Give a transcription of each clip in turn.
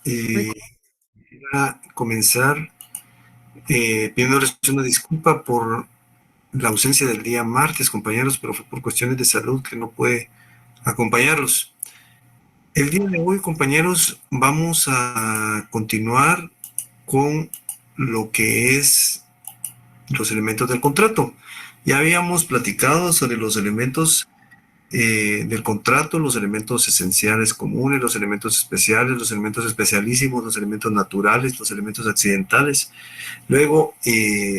Muy Quisiera comenzar pidiéndoles una disculpa por la ausencia del día martes, compañeros, pero fue por cuestiones de salud que no pude acompañarlos. El día de hoy, compañeros, vamos a continuar con lo que es los elementos del contrato. Ya habíamos platicado sobre los elementos del contrato, los elementos esenciales comunes, los elementos especiales, los elementos especialísimos, los elementos naturales, los elementos accidentales. Luego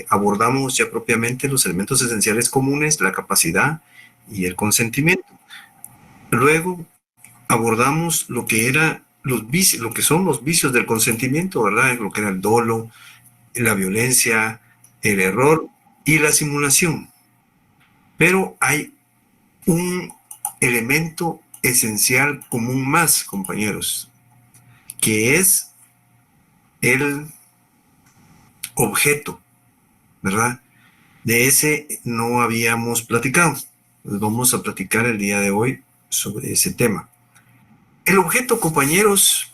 abordamos ya propiamente los elementos esenciales comunes, la capacidad y el consentimiento. Luego abordamos lo que era los vicios, lo que son los vicios del consentimiento, ¿verdad? Lo que era el dolo, la violencia, el error y la simulación. Pero hay un elemento esencial común más, compañeros, que es el objeto, ¿verdad? De ese no habíamos platicado. Pues vamos a platicar el día de hoy sobre ese tema. El objeto, compañeros,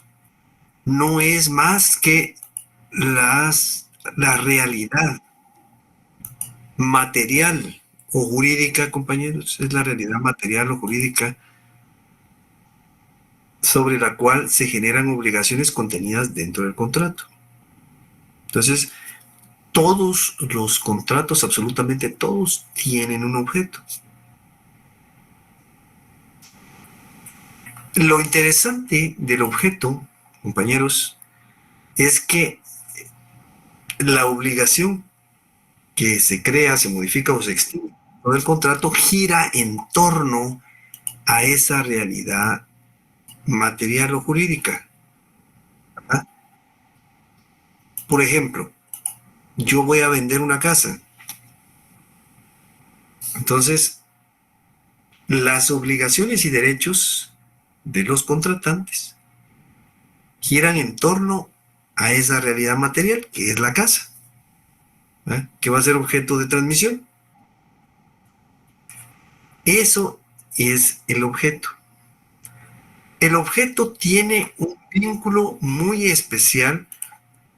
no es más que la realidad material o jurídica, compañeros. Es la realidad material o jurídica sobre la cual se generan obligaciones contenidas dentro del contrato. Entonces, todos los contratos, absolutamente todos, tienen un objeto. Lo interesante del objeto, compañeros, es que la obligación que se crea, se modifica o se extingue todo el contrato gira en torno a esa realidad material o jurídica, ¿verdad? Por ejemplo, yo voy a vender una casa. Entonces, las obligaciones y derechos de los contratantes giran en torno a esa realidad material que es la casa, ¿verdad? Que va a ser objeto de transmisión. Eso es el objeto. El objeto tiene un vínculo muy especial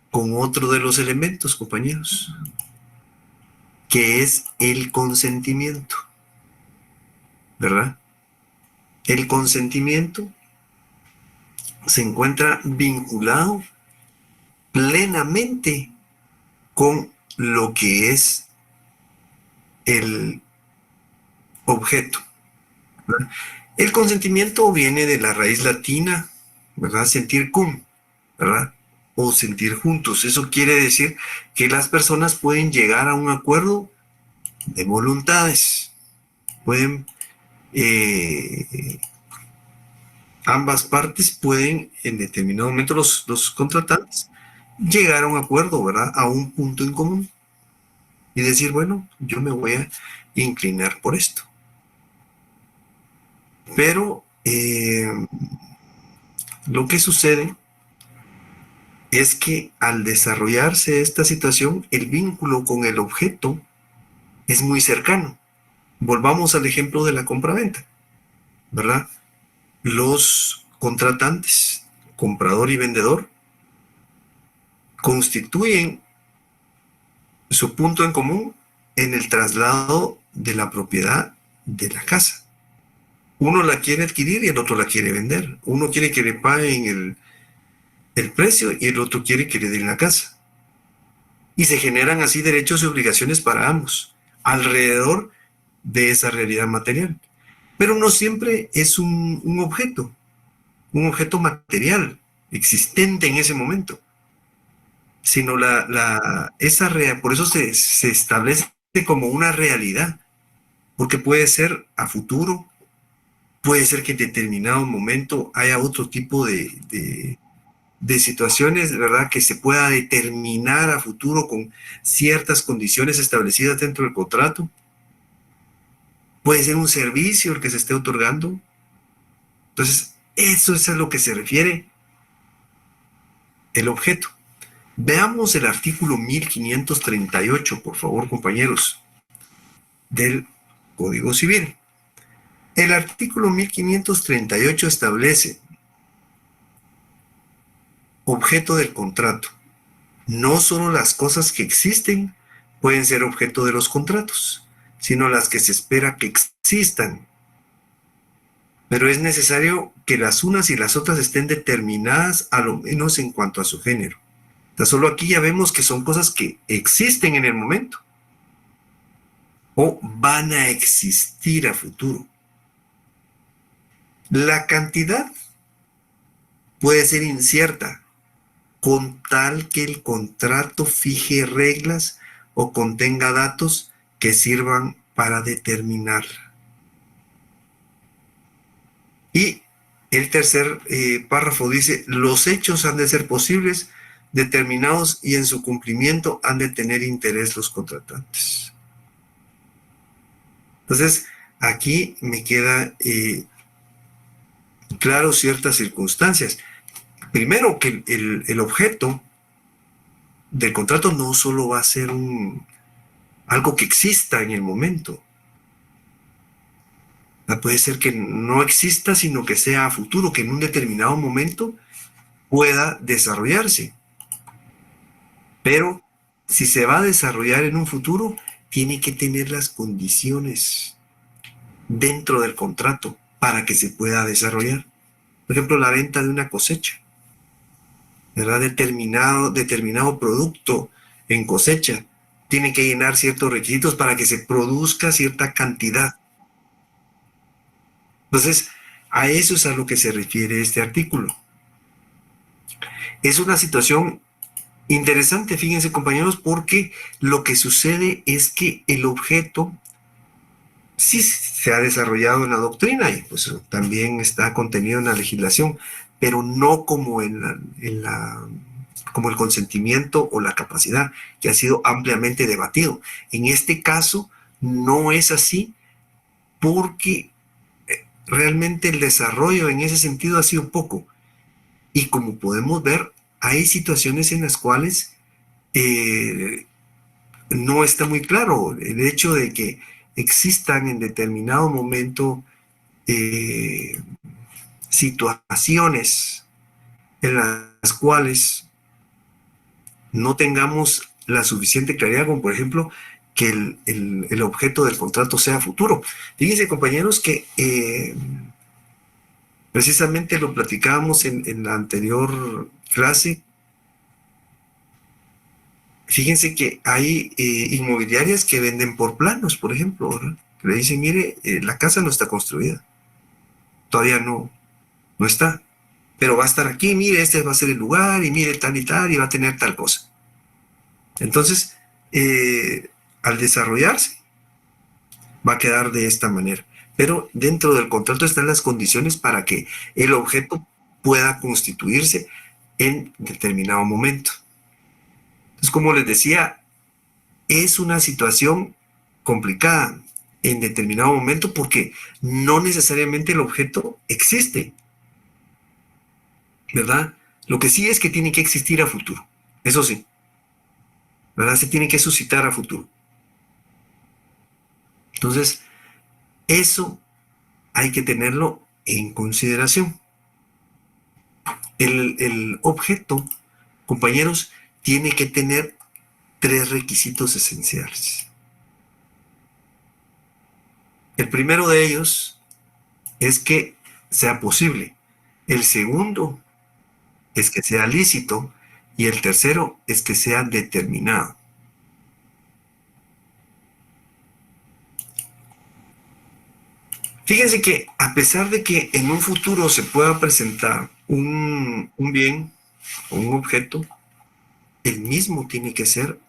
con otro de los elementos, compañeros, que es el consentimiento, ¿verdad? El consentimiento se encuentra vinculado plenamente con lo que es el objeto, ¿verdad? El consentimiento viene de la raíz latina, ¿verdad? Sentir cum, ¿verdad? O sentir juntos. Eso quiere decir que las personas pueden llegar a un acuerdo de voluntades. Pueden, ambas partes pueden, en determinado momento, los contratantes, llegar a un acuerdo, ¿verdad? A un punto en común y decir, bueno, yo me voy a inclinar por esto. Pero lo que sucede es que al desarrollarse esta situación, el vínculo con el objeto es muy cercano. Volvamos al ejemplo de la compraventa, ¿verdad? Los contratantes, comprador y vendedor, constituyen su punto en común en el traslado de la propiedad de la casa. Uno la quiere adquirir y el otro la quiere vender. Uno quiere que le paguen el precio y el otro quiere que le den la casa. Y se generan así derechos y obligaciones para ambos alrededor de esa realidad material. Pero no siempre es un objeto material existente en ese momento, sino por eso se establece como una realidad, porque puede ser a futuro, puede ser que en determinado momento haya otro tipo de situaciones, ¿verdad? Que se pueda determinar a futuro con ciertas condiciones establecidas dentro del contrato. Puede ser un servicio el que se esté otorgando. Entonces, eso es a lo que se refiere el objeto. Veamos el artículo 1538, por favor, compañeros, del Código Civil. El artículo 1538 establece objeto del contrato. No solo las cosas que existen pueden ser objeto de los contratos, sino las que se espera que existan. Pero es necesario que las unas y las otras estén determinadas a lo menos en cuanto a su género. Entonces, solo aquí ya vemos que son cosas que existen en el momento o van a existir a futuro. La cantidad puede ser incierta, con tal que el contrato fije reglas o contenga datos que sirvan para determinarla. Y el tercer párrafo dice, los hechos han de ser posibles, determinados y en su cumplimiento han de tener interés los contratantes. Entonces, aquí me queda claro ciertas circunstancias. Primero, que el objeto del contrato no solo va a ser algo que exista en el momento. Puede ser que no exista, sino que sea a futuro, que en un determinado momento pueda desarrollarse. Pero si se va a desarrollar en un futuro, tiene que tener las condiciones dentro del contrato para que se pueda desarrollar. Por ejemplo, la venta de una cosecha, ¿verdad? Determinado producto en cosecha tiene que llenar ciertos requisitos para que se produzca cierta cantidad. Entonces, a eso es a lo que se refiere este artículo. Es una situación interesante, fíjense compañeros, porque lo que sucede es que el objeto sí se ha desarrollado en la doctrina y pues también está contenido en la legislación, pero no como como el consentimiento o la capacidad, que ha sido ampliamente debatido. En este caso no es así porque realmente el desarrollo en ese sentido ha sido poco. Y como podemos ver, hay situaciones en las cuales no está muy claro el hecho de que existan en determinado momento eh, situaciones en las cuales no tengamos la suficiente claridad, como por ejemplo que el objeto del contrato sea futuro. Fíjense, compañeros, que precisamente lo platicábamos en la anterior clase. Fíjense que hay inmobiliarias que venden por planos, por ejemplo, ¿verdad? Le dicen, mire, la casa no está construida, todavía no está, pero va a estar aquí, mire, este va a ser el lugar, y mire tal y va a tener tal cosa. Entonces, al desarrollarse, va a quedar de esta manera. Pero dentro del contrato están las condiciones para que el objeto pueda constituirse en determinado momento. Entonces, como les decía, es una situación complicada en determinado momento porque no necesariamente el objeto existe, ¿verdad? Lo que sí es que tiene que existir a futuro, eso sí, ¿verdad? Se tiene que suscitar a futuro. Entonces, eso hay que tenerlo en consideración. El objeto, compañeros, tiene que tener tres requisitos esenciales. El primero de ellos es que sea posible. El segundo es que sea lícito y el tercero es que sea determinado. Fíjense que a pesar de que en un futuro se pueda presentar un bien o un objeto, el mismo tiene que ser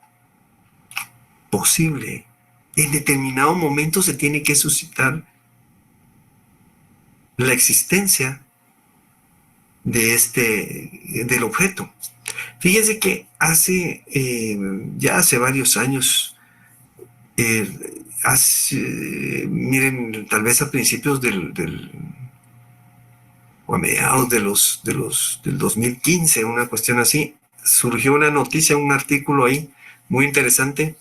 posible. En determinado momento se tiene que suscitar la existencia del objeto. Fíjense que ya hace varios años, miren, tal vez a principios o a mediados del 2015, una cuestión así, surgió una noticia, un artículo ahí muy interesante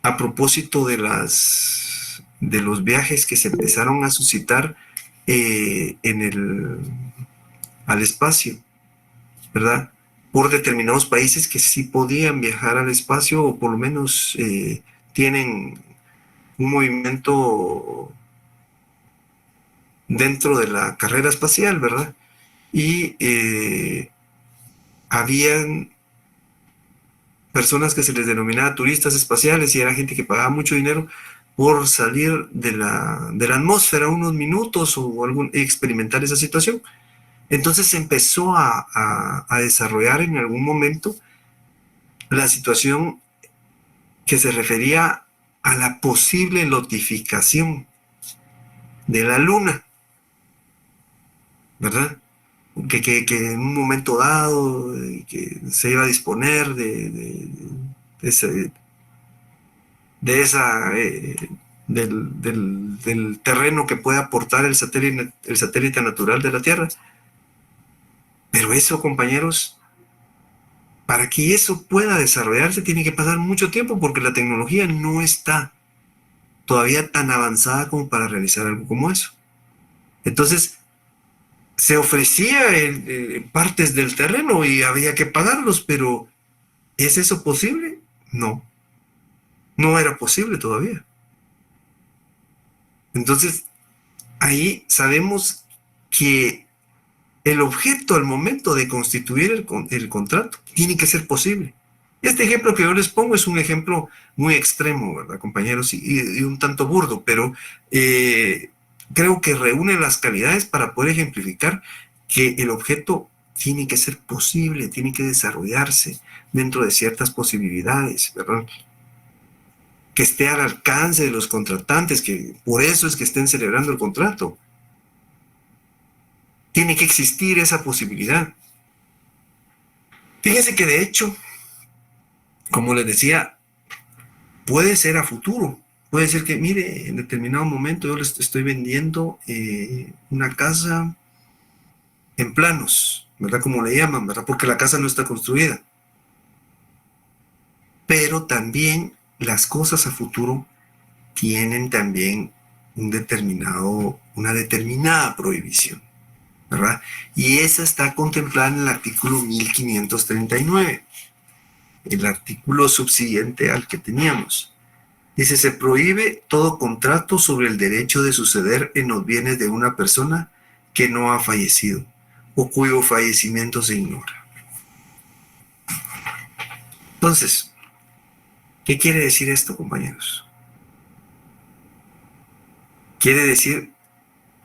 a propósito de los viajes que se empezaron a suscitar al espacio, ¿verdad? Por determinados países que sí podían viajar al espacio o por lo menos tienen un movimiento dentro de la carrera espacial, ¿verdad? Y habían personas que se les denominaba turistas espaciales y era gente que pagaba mucho dinero por salir de la atmósfera unos minutos o experimentar esa situación. Entonces se empezó a desarrollar en algún momento la situación que se refería a la posible notificación de la Luna, ¿verdad? Que en un momento dado que se iba a disponer de ese, de esa, del terreno que puede aportar el satélite natural de la Tierra. Pero eso, compañeros, para que eso pueda desarrollarse tiene que pasar mucho tiempo porque la tecnología no está todavía tan avanzada como para realizar algo como eso. Entonces, se ofrecía partes del terreno y había que pagarlos, pero ¿es eso posible? No, no era posible todavía. Entonces, ahí sabemos que el objeto al momento de constituir el contrato tiene que ser posible. Este ejemplo que yo les pongo es un ejemplo muy extremo, ¿verdad, compañeros? Y un tanto burdo, pero creo que reúne las calidades para poder ejemplificar que el objeto tiene que ser posible, tiene que desarrollarse dentro de ciertas posibilidades, ¿verdad? Que esté al alcance de los contratantes, que por eso es que estén celebrando el contrato. Tiene que existir esa posibilidad. Fíjense que de hecho, como les decía, puede ser a futuro. Puede ser que, mire, en determinado momento yo les estoy vendiendo una casa en planos, ¿verdad? Como le llaman, ¿verdad? Porque la casa no está construida. Pero también las cosas a futuro tienen también una determinada prohibición, ¿verdad? Y esa está contemplada en el artículo 1539, el artículo subsiguiente al que teníamos. Dice, se prohíbe todo contrato sobre el derecho de suceder en los bienes de una persona que no ha fallecido o cuyo fallecimiento se ignora. Entonces, ¿qué quiere decir esto, compañeros? Quiere decir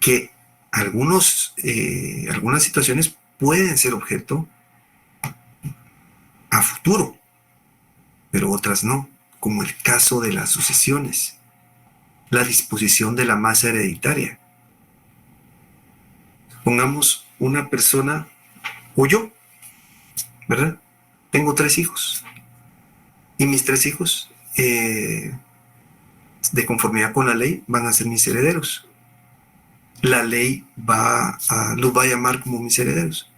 que algunas situaciones pueden ser objeto a futuro, pero otras no, como el caso de las sucesiones, la disposición de la masa hereditaria. Pongamos una persona o yo, ¿verdad? Tengo 3 hijos y mis 3 hijos, de conformidad con la ley, van a ser mis herederos. La ley los va a llamar como mis herederos.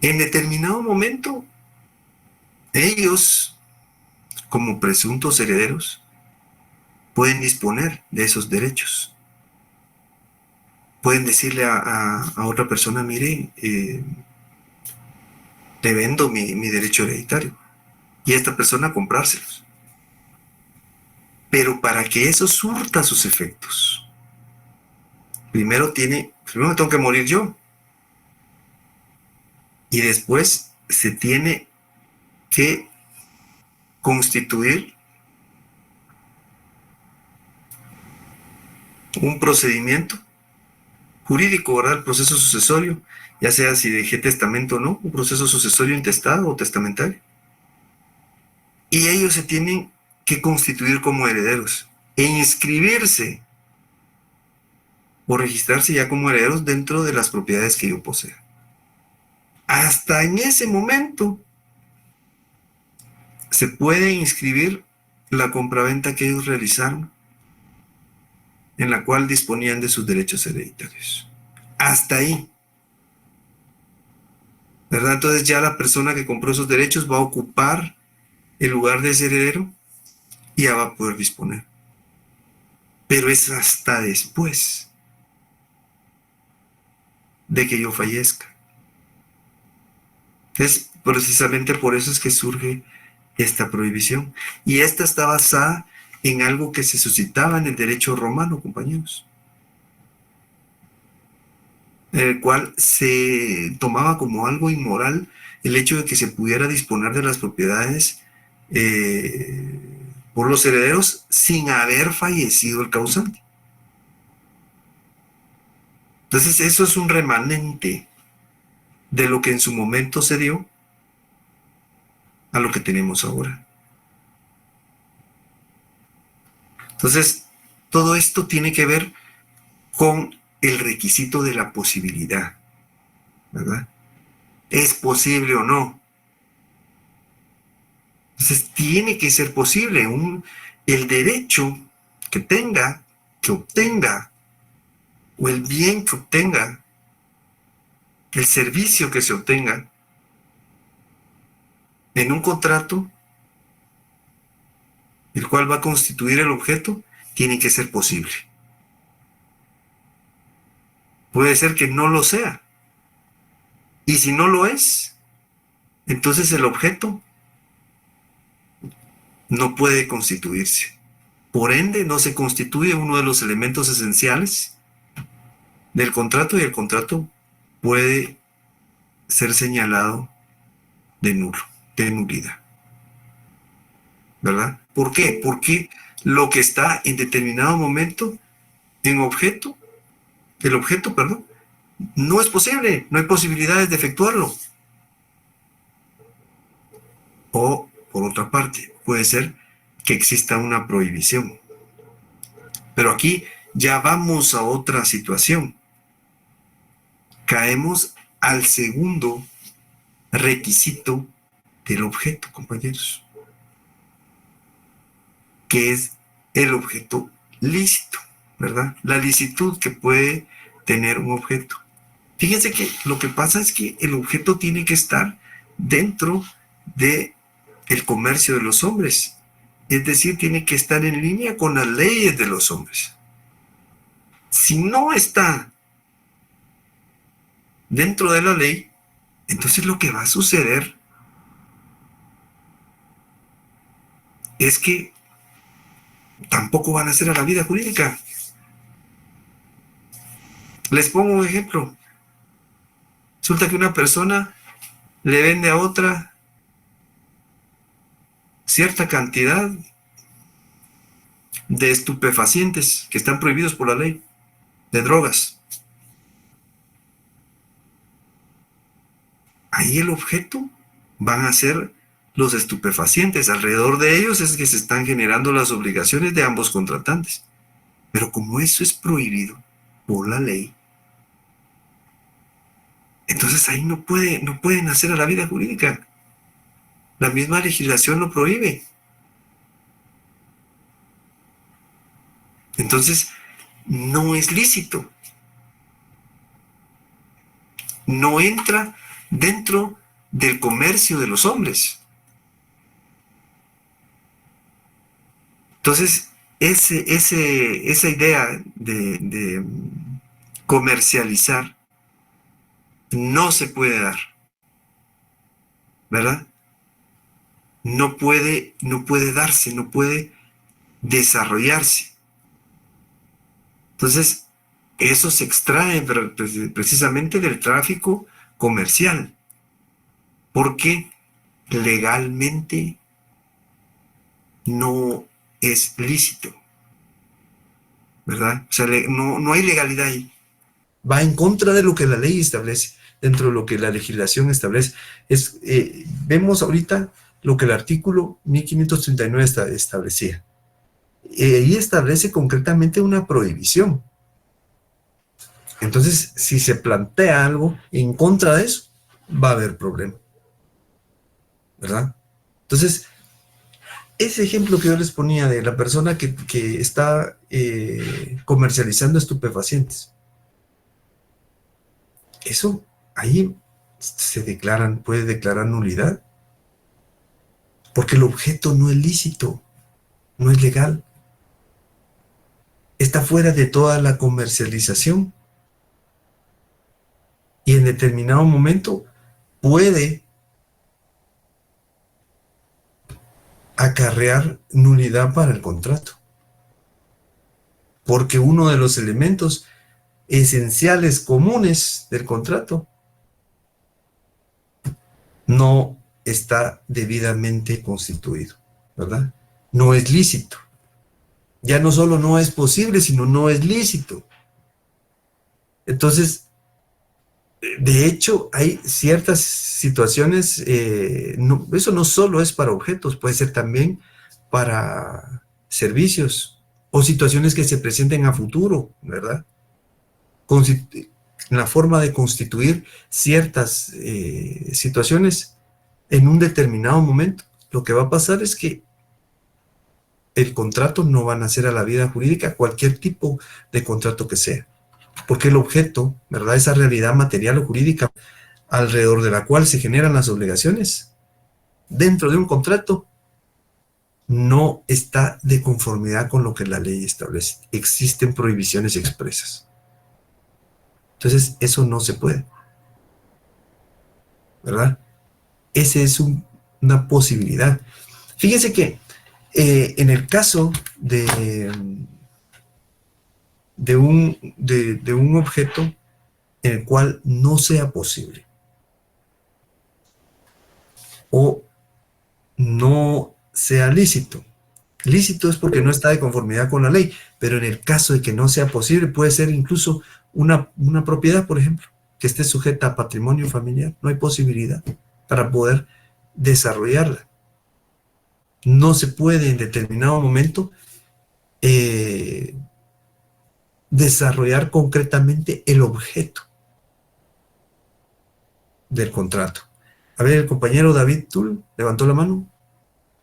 En determinado momento, ellos, como presuntos herederos, pueden disponer de esos derechos. Pueden decirle a otra persona, mire, le vendo mi derecho hereditario. Y a esta persona comprárselos. Pero para que eso surta sus efectos, primero me tengo que morir yo. Y después se tiene que constituir un procedimiento jurídico, ¿verdad? El proceso sucesorio, ya sea si dejé testamento o no, un proceso sucesorio intestado o testamentario. Y ellos se tienen que constituir como herederos e inscribirse o registrarse ya como herederos dentro de las propiedades que yo posea. Hasta en ese momento se puede inscribir la compraventa que ellos realizaron, en la cual disponían de sus derechos hereditarios. Hasta ahí, ¿verdad? Entonces ya la persona que compró esos derechos va a ocupar el lugar de ese heredero y ya va a poder disponer. Pero es hasta después de que yo fallezca. Es precisamente por eso es que surge esta prohibición. Y esta está basada en algo que se suscitaba en el derecho romano, compañeros, en el cual se tomaba como algo inmoral el hecho de que se pudiera disponer de las propiedades eh, por los herederos sin haber fallecido el causante. Entonces eso es un remanente de lo que en su momento se dio a lo que tenemos ahora. Entonces, todo esto tiene que ver con el requisito de la posibilidad, ¿verdad? ¿Es posible o no? Entonces, tiene que ser posible. El derecho que tenga, que obtenga, o el bien que obtenga, el servicio que se obtenga en un contrato, el cual va a constituir el objeto, tiene que ser posible. Puede ser que no lo sea. Y si no lo es, entonces el objeto no puede constituirse. Por ende, no se constituye uno de los elementos esenciales del contrato y el contrato puede ser señalado de nulo, de nulidad. ¿Verdad? ¿Por qué? Porque lo que está en determinado momento en objeto, el objeto, perdón, no es posible, no hay posibilidades de efectuarlo. O, por otra parte, puede ser que exista una prohibición. Pero aquí ya vamos a otra situación. Caemos al segundo requisito del objeto, compañeros, que es el objeto lícito, ¿verdad? La licitud que puede tener un objeto. Fíjense que lo que pasa es que el objeto tiene que estar dentro de el comercio de los hombres, es decir, tiene que estar en línea con las leyes de los hombres. Si no está dentro de la ley, entonces lo que va a suceder es que tampoco van a ser a la vida jurídica. Les pongo un ejemplo. Resulta que una persona le vende a otra cierta cantidad de estupefacientes que están prohibidos por la ley, de drogas. Ahí el objeto van a ser los estupefacientes. Alrededor de ellos es que se están generando las obligaciones de ambos contratantes. Pero como eso es prohibido por la ley, entonces ahí no pueden hacer a la vida jurídica. La misma legislación lo prohíbe. Entonces, no es lícito. No entra dentro del comercio de los hombres. Entonces, esa idea de comercializar no se puede dar, ¿verdad? No puede darse, no puede desarrollarse. Entonces, eso se extrae precisamente del tráfico comercial, porque legalmente no es lícito, ¿verdad? O sea, no hay legalidad ahí. Va en contra de lo que la ley establece, dentro de lo que la legislación establece. Vemos ahorita lo que el artículo 1539 establecía. Ahí establece concretamente una prohibición. Entonces, si se plantea algo en contra de eso, va a haber problema, ¿verdad? Entonces, ese ejemplo que yo les ponía de la persona que está comercializando estupefacientes, eso ahí puede declarar nulidad, porque el objeto no es lícito, no es legal, está fuera de toda la comercialización y en determinado momento puede acarrear nulidad para el contrato. Porque uno de los elementos esenciales comunes del contrato no está debidamente constituido, ¿verdad? No es lícito. Ya no solo no es posible, sino no es lícito. Entonces, de hecho, hay ciertas situaciones, eso no solo es para objetos, puede ser también para servicios o situaciones que se presenten a futuro, ¿verdad? La forma de constituir ciertas situaciones en un determinado momento. Lo que va a pasar es que el contrato no va a nacer a la vida jurídica, cualquier tipo de contrato que sea, porque el objeto, ¿verdad? Esa realidad material o jurídica alrededor de la cual se generan las obligaciones dentro de un contrato no está de conformidad con lo que la ley establece. Existen prohibiciones expresas. Entonces, eso no se puede, ¿verdad? Esa es una posibilidad. Fíjense que en el caso de un objeto en el cual no sea posible o no sea lícito. Lícito es porque no está de conformidad con la ley, pero en el caso de que no sea posible, puede ser incluso una propiedad, por ejemplo, que esté sujeta a patrimonio familiar. No hay posibilidad para poder desarrollarla. No se puede en determinado momento eh, desarrollar concretamente el objeto del contrato. A ver, el compañero David Tull levantó la mano.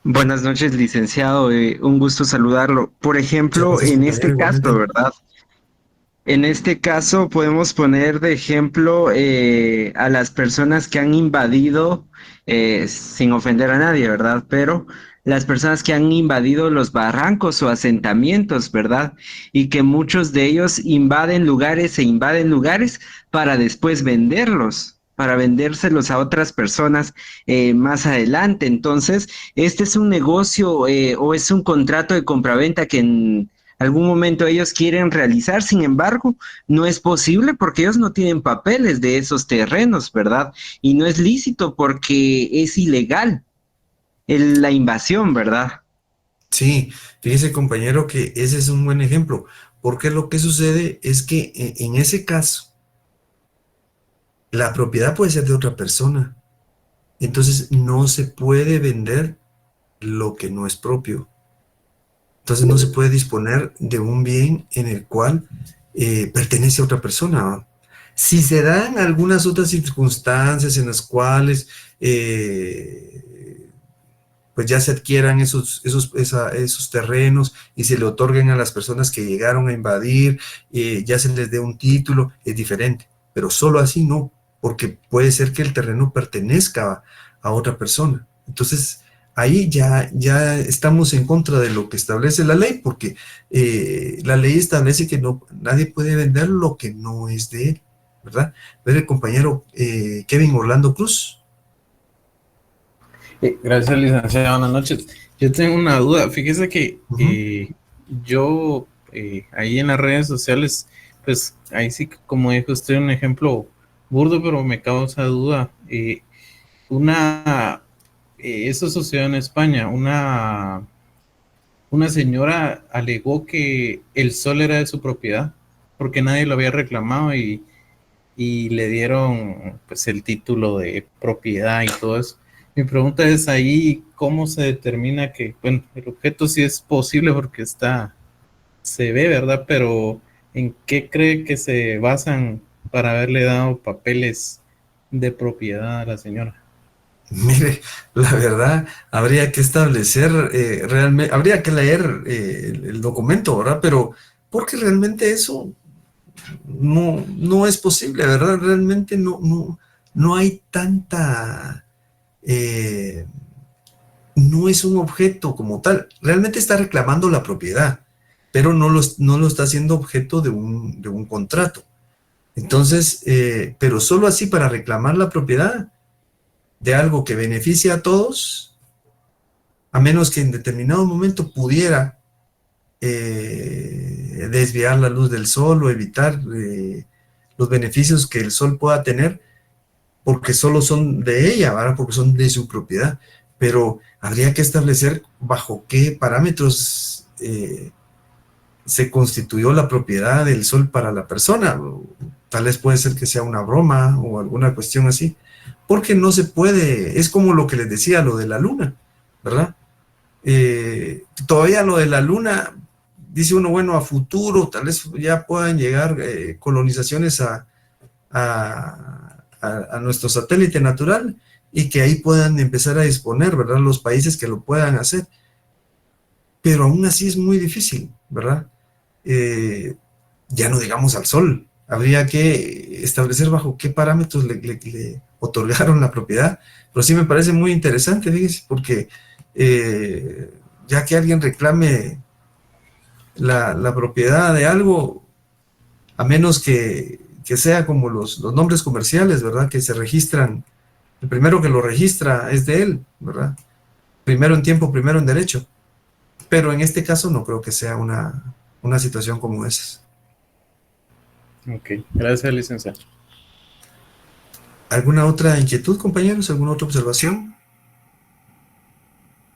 Buenas noches, licenciado. Un gusto saludarlo. Por Muchas ejemplo, gracias, en compañero, este caso, igualmente. ¿verdad? En este caso podemos poner de ejemplo a las personas que han invadido, sin ofender a nadie, ¿verdad? Pero las personas que han invadido los barrancos o asentamientos, ¿verdad? Y que muchos de ellos invaden lugares para después venderlos, para vendérselos a otras personas más adelante. Entonces, este es un negocio o es un contrato de compraventa que en algún momento ellos quieren realizar, sin embargo, no es posible porque ellos no tienen papeles de esos terrenos, ¿verdad? Y no es lícito porque es ilegal la invasión, ¿verdad? Sí, fíjese, compañero, que ese es un buen ejemplo, porque lo que sucede es que en ese caso, la propiedad puede ser de otra persona, entonces no se puede vender lo que no es propio. Entonces no se puede disponer de un bien en el cual pertenece a otra persona, ¿no? Si se dan algunas otras circunstancias en las cuales pues ya se adquieran esos terrenos y se le otorguen a las personas que llegaron a invadir, ya se les dé un título, es diferente, pero solo así no, porque puede ser que el terreno pertenezca a otra persona. Entonces, ahí ya estamos en contra de lo que establece la ley, porque la ley establece que nadie puede vender lo que no es de él, ¿verdad? Ver el compañero Kevin Orlando Cruz. Gracias, licenciada. Buenas noches. Yo tengo una duda. Fíjese que Ujú. yo ahí en las redes sociales, pues ahí sí, como dijo usted, un ejemplo burdo, pero me causa duda. Una, eso sucedió en España. Una señora alegó que el sol era de su propiedad porque nadie lo había reclamado y le dieron pues el título de propiedad y todo eso. Mi pregunta es ahí, ¿cómo se determina que, bueno, el objeto sí es posible porque se ve, ¿verdad? Pero ¿en qué cree que se basan para haberle dado papeles de propiedad a la señora? Mire, la verdad, habría que establecer realmente, habría que leer el documento, ¿verdad? Pero porque realmente eso no es posible, ¿verdad? Realmente no hay tanta, eh, no es un objeto como tal. Realmente está reclamando la propiedad, pero no lo está haciendo objeto de un contrato. Entonces, pero solo así para reclamar la propiedad de algo que beneficia a todos, a menos que en determinado momento pudiera desviar la luz del sol o evitar los beneficios que el sol pueda tener, porque solo son de ella, ¿verdad? Porque son de su propiedad. Pero habría que establecer bajo qué parámetros se constituyó la propiedad del sol para la persona. Tal vez puede ser que sea una broma o alguna cuestión así, porque no se puede, es como lo que les decía, lo de la luna, ¿verdad? Todavía lo de la luna, dice uno, bueno, a futuro tal vez ya puedan llegar colonizaciones a nuestro satélite natural y que ahí puedan empezar a disponer, ¿verdad? Los países que lo puedan hacer. Pero aún así es muy difícil, ¿verdad? Ya no digamos al sol. Habría que establecer bajo qué parámetros le otorgaron la propiedad. Pero sí me parece muy interesante, fíjese, porque ya que alguien reclame la propiedad de algo, a menos que sea como los nombres comerciales, ¿verdad? Que se registran, el primero que lo registra es de él, ¿verdad? Primero en tiempo, primero en derecho. Pero en este caso no creo que sea una situación como esa. Ok, gracias, licenciado. ¿Alguna otra inquietud, compañeros? ¿Alguna otra observación?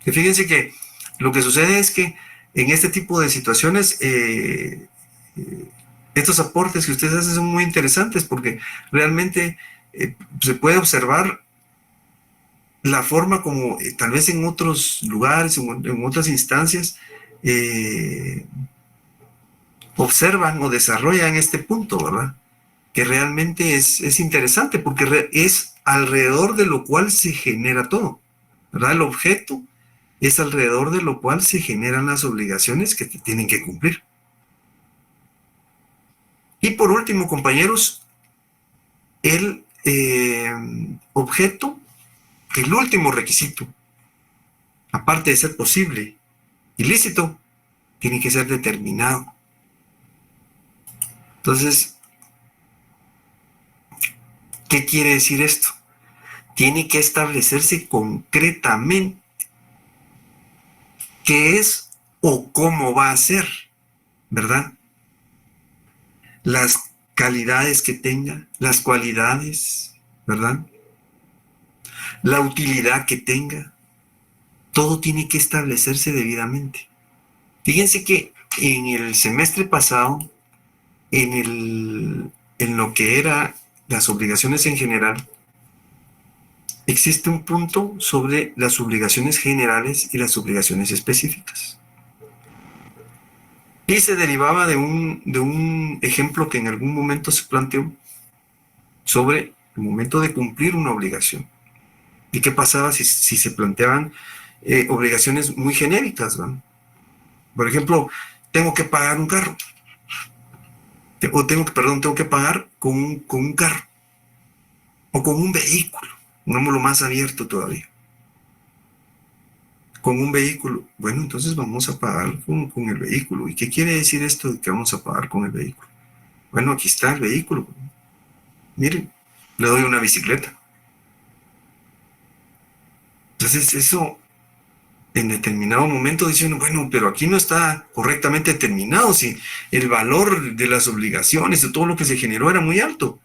Que fíjense que lo que sucede es que en este tipo de situaciones, estos aportes que ustedes hacen son muy interesantes porque realmente se puede observar la forma como tal vez en otros lugares, en otras instancias, observan o desarrollan este punto, ¿verdad? Que realmente es interesante porque es alrededor de lo cual se genera todo, ¿verdad? El objeto es alrededor de lo cual se generan las obligaciones que te tienen que cumplir. Y por último, compañeros, el objeto, el último requisito, aparte de ser posible, ilícito, tiene que ser determinado. Entonces, ¿qué quiere decir esto? Tiene que establecerse concretamente qué es o cómo va a ser, ¿verdad? Las calidades que tenga, las cualidades, ¿verdad? La utilidad que tenga, todo tiene que establecerse debidamente. Fíjense que en el semestre pasado, en lo que era las obligaciones en general, existe un punto sobre las obligaciones generales y las obligaciones específicas. Y se derivaba de un ejemplo que en algún momento se planteó sobre el momento de cumplir una obligación. ¿Y qué pasaba si se planteaban obligaciones muy genéricas, ¿no? Por ejemplo, tengo que pagar un carro. O tengo que pagar con un carro. O con un vehículo. Pongámoslo más abierto todavía. Con un vehículo. Bueno, entonces vamos a pagar con el vehículo. ¿Y qué quiere decir esto de que vamos a pagar con el vehículo? Bueno, aquí está el vehículo. Miren, le doy una bicicleta. Entonces eso, en determinado momento dicen, bueno, pero aquí no está correctamente determinado, si el valor de las obligaciones, de todo lo que se generó era muy alto.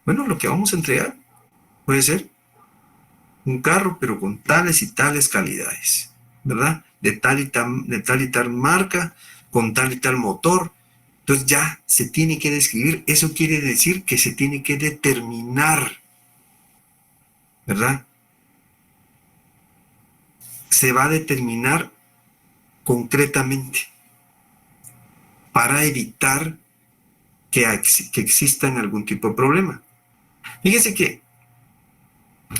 Bueno, lo que vamos a entregar puede ser un carro, pero con tales y tales calidades, ¿verdad? De tal y tal marca, con tal y tal motor. Entonces ya se tiene que describir, eso quiere decir que se tiene que determinar, ¿verdad? Se va a determinar concretamente para evitar que existan algún tipo de problema. Fíjese que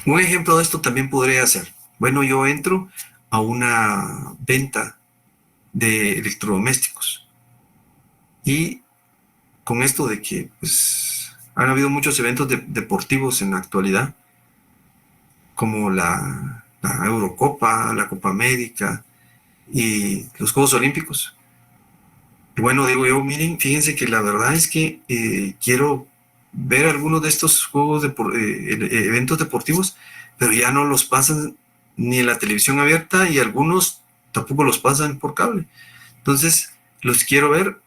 un ejemplo de esto también podría ser, bueno, yo entro a una venta de electrodomésticos y con esto de que pues, han habido muchos eventos deportivos en la actualidad, como la Eurocopa, la Copa América y los Juegos Olímpicos. Y bueno, digo yo, miren, fíjense que la verdad es que quiero ver algunos de estos eventos deportivos, pero ya no los pasan ni en la televisión abierta y algunos tampoco los pasan por cable. Entonces, los quiero ver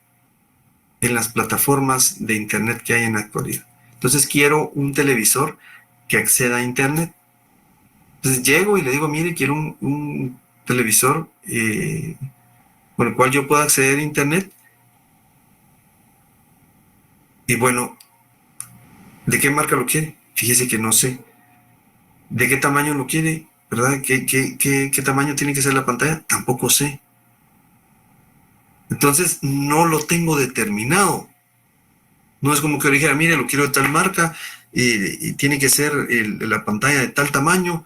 en las plataformas de internet que hay en la actualidad. Entonces, quiero un televisor que acceda a internet. Entonces, llego y le digo, mire, quiero un televisor con el cual yo pueda acceder a internet. Y bueno, ¿de qué marca lo quiere? Fíjese que no sé. ¿De qué tamaño lo quiere? ¿Verdad? ¿Qué tamaño tiene que ser la pantalla? Tampoco sé. Entonces, no lo tengo determinado. No es como que dijera, mire, lo quiero de tal marca y tiene que ser la pantalla de tal tamaño.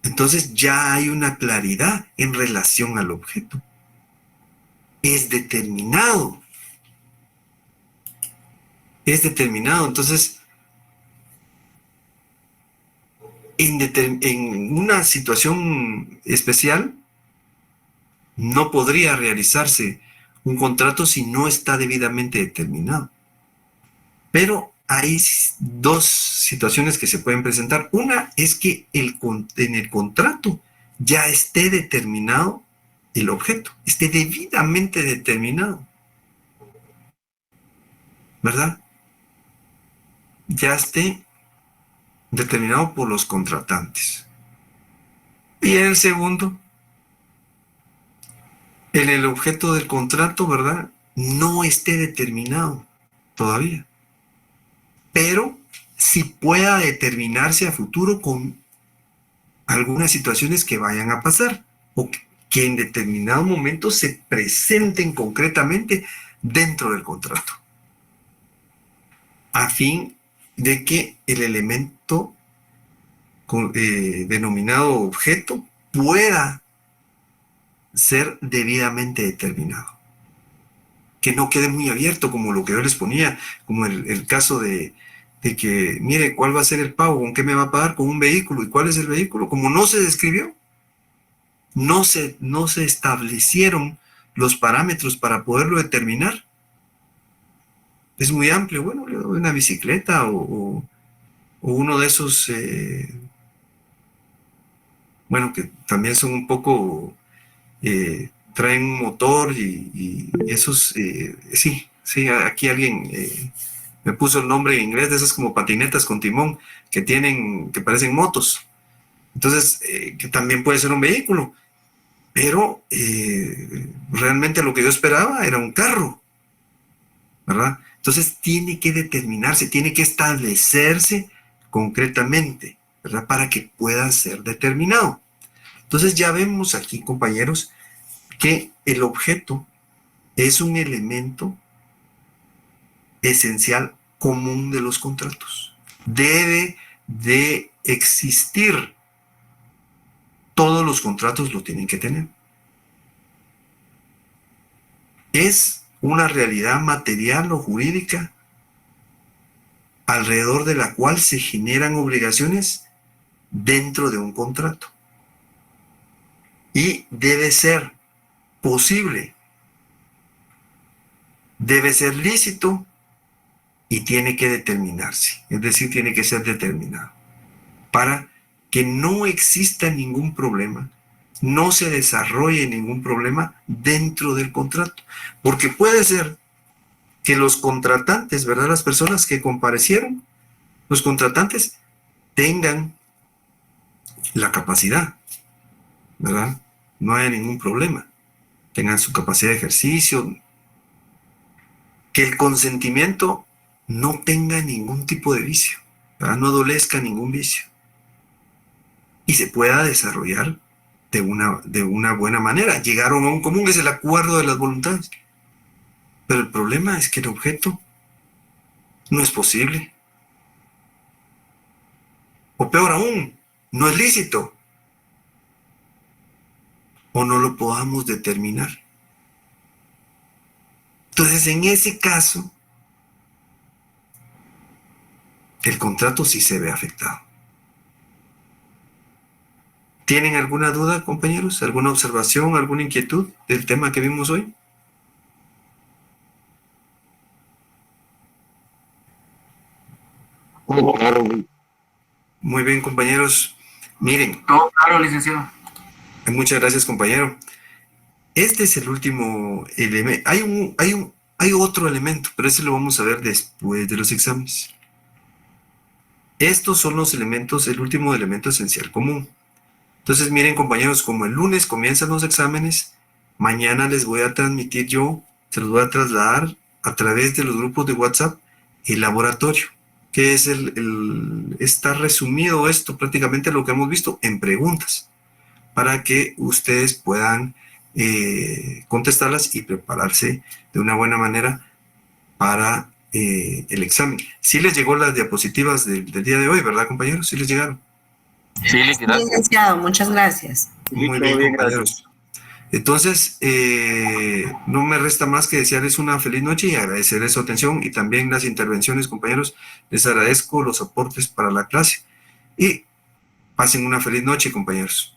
Entonces ya hay una claridad en relación al objeto. Es determinado. Es determinado. Entonces, en una situación especial, no podría realizarse un contrato si no está debidamente determinado. Pero hay dos situaciones que se pueden presentar. Una es que en el contrato ya esté determinado el objeto, esté debidamente determinado, ¿verdad? Ya esté determinado por los contratantes. Y en el segundo, en el objeto del contrato, ¿verdad? No esté determinado todavía, pero sí pueda determinarse a futuro con algunas situaciones que vayan a pasar o que en determinado momento se presenten concretamente dentro del contrato, a fin de que el elemento denominado objeto pueda ser debidamente determinado. Que no quede muy abierto como lo que yo les ponía, como el caso de que, mire, ¿cuál va a ser el pago? ¿Con qué me va a pagar? Con un vehículo. ¿Y cuál es el vehículo? Como no se describió, no se establecieron los parámetros para poderlo determinar. Es muy amplio. Bueno, le doy una bicicleta o uno de esos, bueno, que también son un poco, traen un motor y esos, sí, aquí alguien me puso el nombre en inglés de esas como patinetas con timón que parecen motos. Entonces, que también puede ser un vehículo. Pero realmente lo que yo esperaba era un carro, ¿verdad? Entonces tiene que determinarse, tiene que establecerse concretamente, ¿verdad? Para que pueda ser determinado. Entonces ya vemos aquí, compañeros, que el objeto es un elemento esencial común de los contratos. Debe de existir. Todos los contratos lo tienen que tener. Es una realidad material o jurídica alrededor de la cual se generan obligaciones dentro de un contrato. Y debe ser posible, debe ser lícito y tiene que determinarse, es decir, tiene que ser determinado para que no exista ningún problema, no se desarrolle ningún problema dentro del contrato, porque puede ser que los contratantes, ¿verdad? Las personas que comparecieron, los contratantes tengan la capacidad, ¿verdad? No haya ningún problema, tengan su capacidad de ejercicio, que el consentimiento no tenga ningún tipo de vicio, ¿verdad? No adolezca ningún vicio y se pueda desarrollar de una buena manera. Llegaron a un común, que es el acuerdo de las voluntades. Pero el problema es que el objeto no es posible. O peor aún, no es lícito. O no lo podamos determinar. Entonces, en ese caso, el contrato sí se ve afectado. ¿Tienen alguna duda, compañeros? ¿Alguna observación, alguna inquietud del tema que vimos hoy? Muy bien, compañeros. Miren, Todo claro, licenciado. muchas gracias, compañero. Este es el último elemento. Hay otro elemento, pero ese lo vamos a ver después de los exámenes. Estos son los elementos, el último elemento esencial común. Entonces, miren, compañeros, como el lunes comienzan los exámenes, mañana les voy a transmitir yo, se los voy a trasladar a través de los grupos de WhatsApp, el laboratorio, que es está resumido esto prácticamente lo que hemos visto en preguntas, para que ustedes puedan contestarlas y prepararse de una buena manera para el examen. Sí les llegó las diapositivas del día de hoy, ¿verdad, compañeros? Sí les llegaron. Sí, licenciado. Licenciado, muchas gracias. Muy bien, compañeros. Entonces, no me resta más que desearles una feliz noche y agradecerles su atención y también las intervenciones, compañeros. Les agradezco los aportes para la clase y pasen una feliz noche, compañeros.